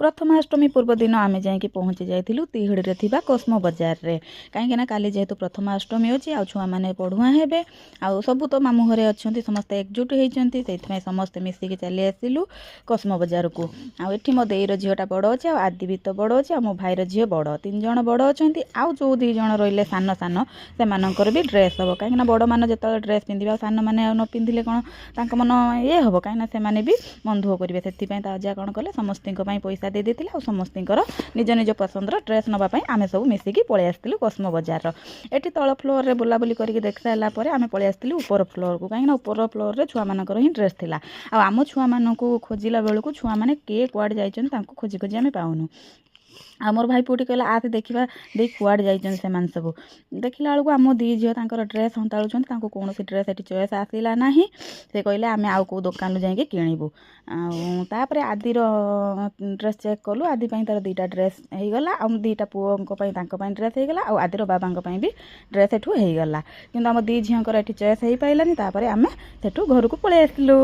प्रथमाष्टमी पूर्व दिन आम जाकि पहुँची जाइलु तिहिड़ी थिबा कस्मो बजार रे कहीं काली जेहेतु प्रथमाष्टमी अच्छी आ छुआ मैंने पढ़ुआ हेबे आउ सबू तो मामू घरे अच्छा समस्ते एकजुट होती से समस्ते मिसिकी चली आसिलु कस्मो बजार को आठ मो देईर झीटा बड़ अच्छे आदि भी तो बड़ अच्छे मो भाईर झी बड़ 3 जण बड़ अच्छा आउ जो 2 जण रही सान सान से भी ड्रेस हम कहीं बड़ मान जो ड्रेस पिंधा सान मैंने न पिंधिले कौन मन ये हम कहीं से भी मन दुख करेंगे से अजा कौन कले समस्त पैसा दे देते और समस्त निज निज पसंदर ड्रेस नापी आम सब मिसिकी पलि आसलु कस्मो बजार एटी तल फ्लोर रे बुलाबुली करके देख सारापर आम पलि आसलु ऊपर फ्लोर को कहीं ऊपर फ्लोर रे छुआ मानकर ही ड्रेस थिला आम छुआ मानू खोजिला बेलू छुआ मैंने किए कुआड़े जाइछन खोजी खोजी आम पाऊनु आमर भाई पुटी कहला आसे देखा दे कुआड़े जाइछन से मान सब देखला बेलू आम 2 झील ड्रेस हंताड़ुंट कौन ड्रेस ये चॉइस आसला ना से कहले आम आउ कौ दुकान जाइए किणबू आपर आदिर ड्रेस चेक कलु आदि तार 2टा ड्रेस हो गला आ 2टा पुओं ड्रेस हो गला आ आदिर बाबा भी ड्रेस एठू हो गला कि आम 2 झील ये चॉइस हो पारानी आम से घर को पलि आसलु।